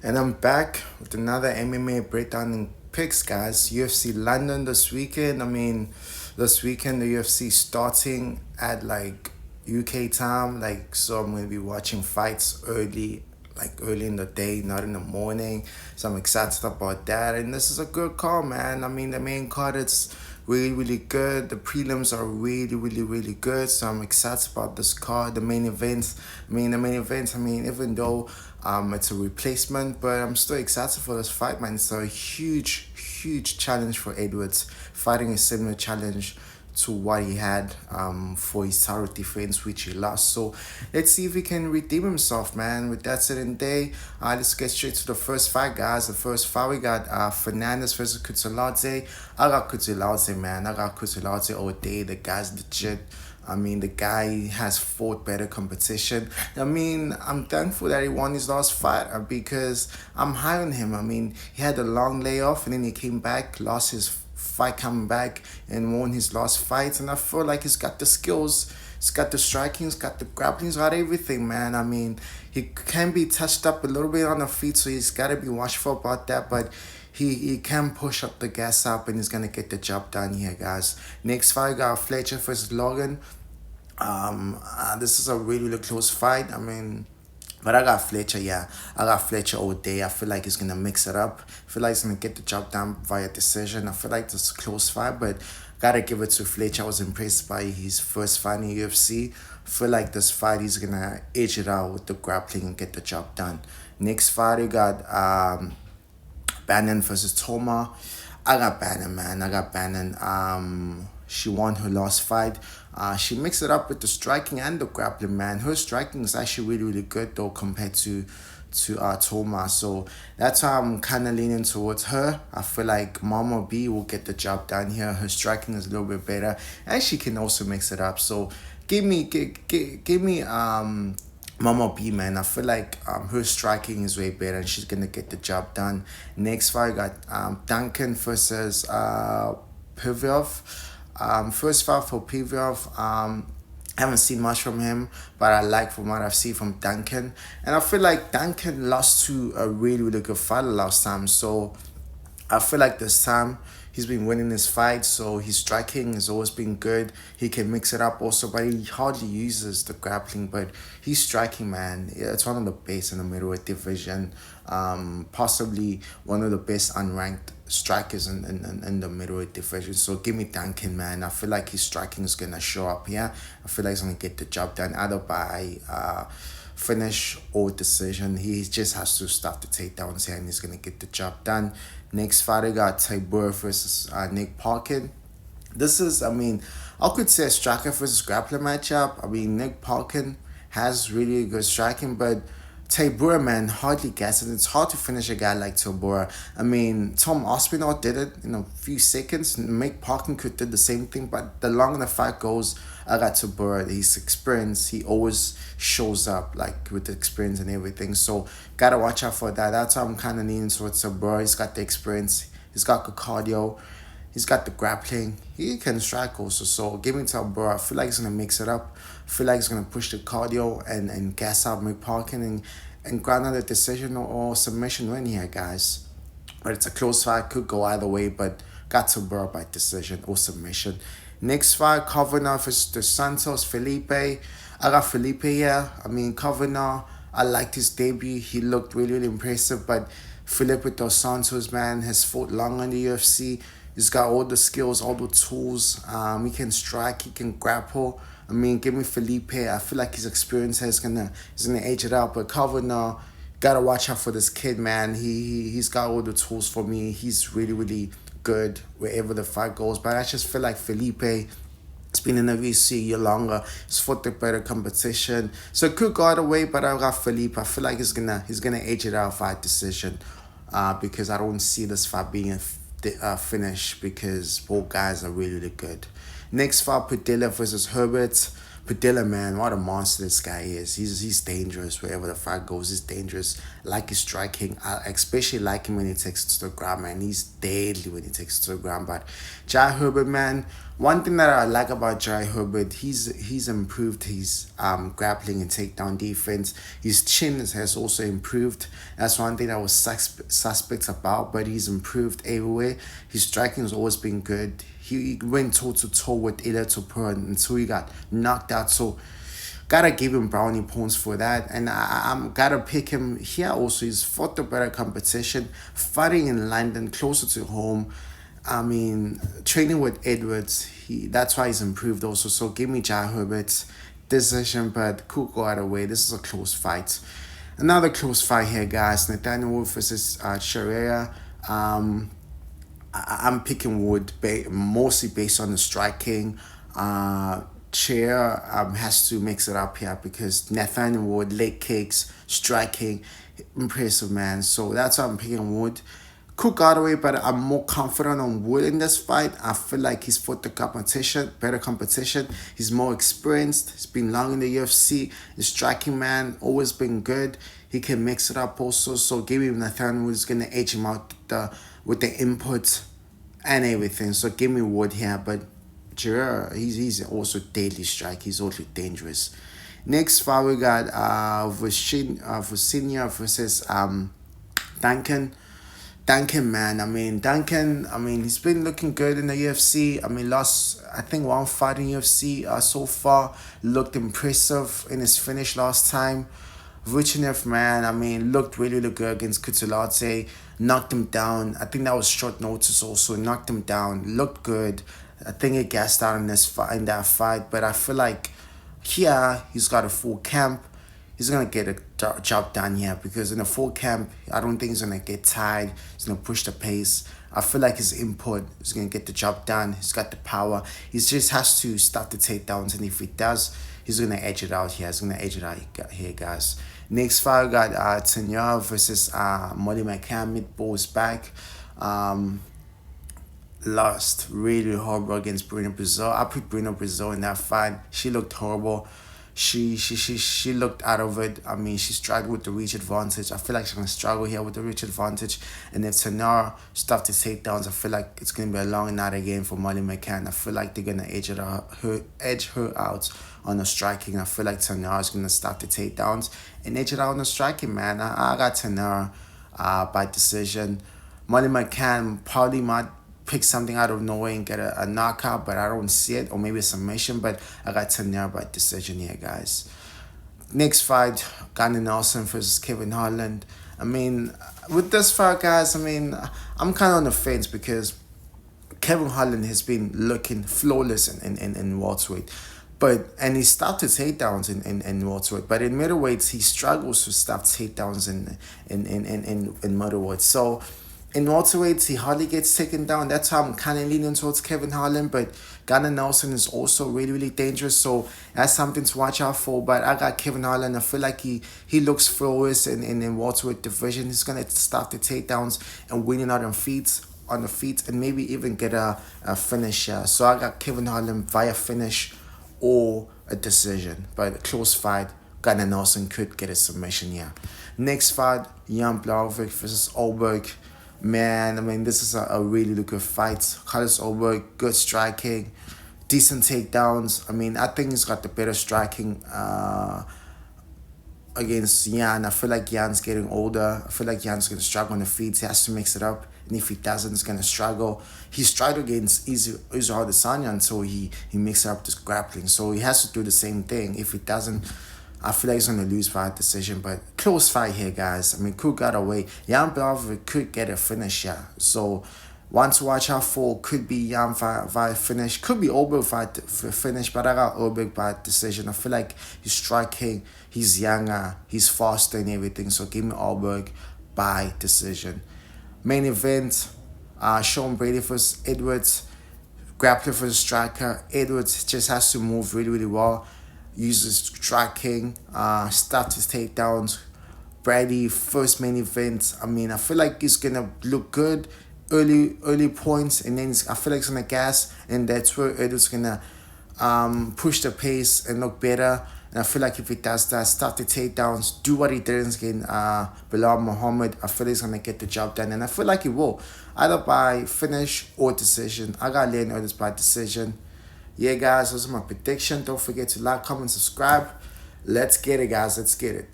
And I'm back with another MMA breakdown and picks, guys. UFC London this weekend. This weekend the UFC starting at like UK time. So I'm gonna be watching fights early in the day, not in the morning. So I'm excited about that. And this is a good call, man. The main card is really, really good. The prelims are really, really, really good. So I'm excited about this card. Even though it's a replacement, but I'm still excited for this fight, man. It's a huge, huge challenge for Edwards, fighting a similar challenge to what he had for his title defense, which he lost. So let's see if he can redeem himself, man. With that said and day, let's get straight to the first fight, guys. The first fight we got Fernandez versus Kutsuladze. I got Kutsuladze, man. I got Kutsuladze all day. The guy's legit. The guy has fought better competition. I'm thankful that he won his last fight because I'm high on him. He had a long layoff and then he came back, lost his fight coming back and won his last fight. And I feel like he's got the skills, he's got the striking, he's got the grappling, he's got everything, man. He can be touched up a little bit on the feet, so he's got to be watchful about that. But he can push up the gas up and he's going to get the job done here, guys. Next fight, got Fletcher versus Logan. This is a really, really close fight. But I got Fletcher, yeah. I got Fletcher all day. I feel like he's gonna mix it up. I feel like he's gonna get the job done via decision. I feel like this is a close fight, but gotta give it to Fletcher. I was impressed by his first fight in UFC. I feel like this fight he's gonna edge it out with the grappling and get the job done. Next fight we got Bannon versus Toma. I got Bannon, man. I got Bannon. She won her last fight. She mixed it up with the striking and the grappling, man. Her striking is actually really, really good though compared to Toma. So that's why I'm kind of leaning towards her. I feel like Mama B will get the job done here. Her striking is a little bit better, and she can also mix it up. So give me Mama B, man. I feel like her striking is way better and she's gonna get the job done. Next fight got Duncan versus Pivyov. First fight for Pivyov. Haven't seen much from him, but I like from what I've seen from Duncan. And I feel like Duncan lost to a really, really good fighter last time. So I feel like this time he's been winning his fights, so his striking has always been good. He can mix it up also, but he hardly uses the grappling. But he's striking, man. Yeah, it's one of the best in the middleweight division. Possibly one of the best unranked strikers in the middleweight division. So give me Duncan, man. I feel like his striking is gonna show up here. I feel like he's gonna get the job done either by finish or decision. He just has to stop the takedowns here and he's gonna get the job done. Next fighter got Tybur versus Nick Parkin. This is, I could say a striker versus grappler matchup. Nick Parkin has really good striking, but Tybura, man, hardly gets it. It's hard to finish a guy like Tybura. Tom Aspinall did it in a few seconds. Mick Parkin could did the same thing, but the longer the fight goes, I got Tybura. His experience, he always shows up like with the experience and everything. So gotta watch out for that. That's why I'm kind of leaning towards Tybura. He's got the experience. He's got good cardio. He's got the grappling. He can strike also. So give me Tybura. I feel like he's gonna mix it up. I feel like he's gonna push the cardio and gas out Mick Parkin and grab another decision or submission win here, guys. But it's a close fight, could go either way, but got to Burrow by decision or submission. Next fight, Kavanagh versus Dos Santos, Felipe. I got Felipe here. Kavanagh, I liked his debut. He looked really, really impressive, but Felipe Dos Santos, man, has fought long in the UFC. He's got all the skills, all the tools. He can strike, he can grapple. Give me Felipe. I feel like his experience is gonna age it out. But Kavanagh, gotta watch out for this kid, man. He's got all the tools for me. He's really, really good wherever the fight goes. But I just feel like Felipe, it's been in the VC a year longer. He's fought the better competition. So it could go either way, but I got Felipe. I feel like he's gonna age it out fight decision. Because I don't see this fight being a finish because both guys are really, really good. Next fight, Padilla versus Herbert. Padilla, man, what a monster this guy is. He's dangerous wherever the fight goes. He's dangerous. Like his striking. I especially like him when he takes it to the ground, man. He's deadly when he takes it to the ground. But Jai Herbert, man, one thing that I like about Jai Herbert, he's improved his grappling and takedown defense. His chin has also improved. That's one thing I was suspect about, but he's improved everywhere. His striking has always been good. He went toe to toe with Ila Topur until he got knocked out. So gotta give him brownie points for that. And I'm gotta pick him here also. He's fought the better competition, fighting in London, closer to home. I mean, training with Edwards, that's why he's improved also. So give me Jai Herbert's decision, but could go either way. This is a close fight. Another close fight here, guys. Nathaniel Wood versus Sharia. I'm picking Wood mostly based on the striking. Chair has to mix it up here because Nathaniel Wood, leg kicks, striking, impressive, man. So that's why I'm picking Wood. Cook out away, but I'm more confident on Wood in this fight. I feel like he's fought the competition, better competition. He's more experienced. He's been long in the UFC. His striking, man, always been good. He can mix it up also. So give me Nathaniel Wood is gonna edge him out with the input and everything. So give me Wood here, but Gerard, he's also deadly strike. He's also dangerous. Next fight we got Vucinic versus Duncan. Duncan, he's been looking good in the UFC. I mean, lost, I think, one fight in UFC so far. Looked impressive in his finish last time. Vucinic, man, looked really, really good against Kutsulate. Knocked him down. I think that was short notice also. Knocked him down. Looked good. I think he gassed out in that fight. But I feel like here, he's got a full camp. He's going to get a job done here because in a full camp, I don't think he's going to get tired. He's going to push the pace. I feel like his input is going to get the job done. He's got the power. He just has to stop the takedowns. And if he does, he's going to edge it out here. He's going to edge it out here, guys. Next fight, we got Tanya versus Molly McCann. Meatball's back. Lost really horrible against Bruno Brazil. I put Bruno Brazil in that fight. She looked horrible. She looked out of it. She struggled with the reach advantage. I feel like she's gonna struggle here with the reach advantage. And if Tanara stuff the takedowns, I feel like it's gonna be a long night again for Molly McCann. I feel like they're gonna edge her out on the striking. I feel like Tanara is gonna stop the takedowns and edge it out on the striking, man. I got Tanara by decision. Molly McCann probably might pick something out of nowhere and get a knockout, but I don't see it, or maybe a submission, but I got Tanya by decision here, guys. Next fight, Gunnar Nelson versus Kevin Holland. With this fight, guys, I'm kind of on the fence because Kevin Holland has been looking flawless in welterweight. And he stopped his takedowns in welterweight, but in middleweights he struggles to stop takedowns in middleweight. So in welterweights, he hardly gets taken down. That's how I'm kind of leaning towards Kevin Holland. But Gunnar Nelson is also really, really dangerous. So that's something to watch out for. But I got Kevin Holland. I feel like he looks flawless in welterweight division. He's going to stop the takedowns and winning out on the feet, and maybe even get a finish here. So I got Kevin Holland via finish or a decision. But a close fight, Gunnar Nelson could get a submission here. Next fight, Jan Blachowicz versus Olberg. Man, this is a really good fight. Carlos Olberg, good striking, decent takedowns. I think he's got the better striking against Jan. I feel like Jan's getting older. I feel like Jan's going to struggle on the feet. He has to mix it up. And if he doesn't, he's going to struggle. He struggled against Israel Adesanya until he mixed up this grappling. So he has to do the same thing. If he doesn't, I feel like he's going to lose by decision, but close fight here, guys. Cook got away. Jan Blachowicz could get a finish here. So, one to watch out for could be Jan via finish. Could be Olberg via finish, but I got Olberg by decision. I feel like he's striking, he's younger, he's faster and everything. So, give me Olberg by decision. Main event, Sean Brady versus Edwards. Grappler versus striker. Edwards just has to move really, really well. Uses striking, starts his takedowns. Brady, first main event. I feel like he's gonna look good early points, and then I feel like he's gonna gas, and that's where Edwards gonna push the pace and look better. And I feel like if he does that, start the takedowns, do what he did against Bilal Muhammad, I feel he's gonna get the job done, and I feel like he will, either by finish or decision. I got Leon Edwards by decision. Yeah, guys, those are my predictions. Don't forget to like, comment, subscribe. Let's get it, guys. Let's get it.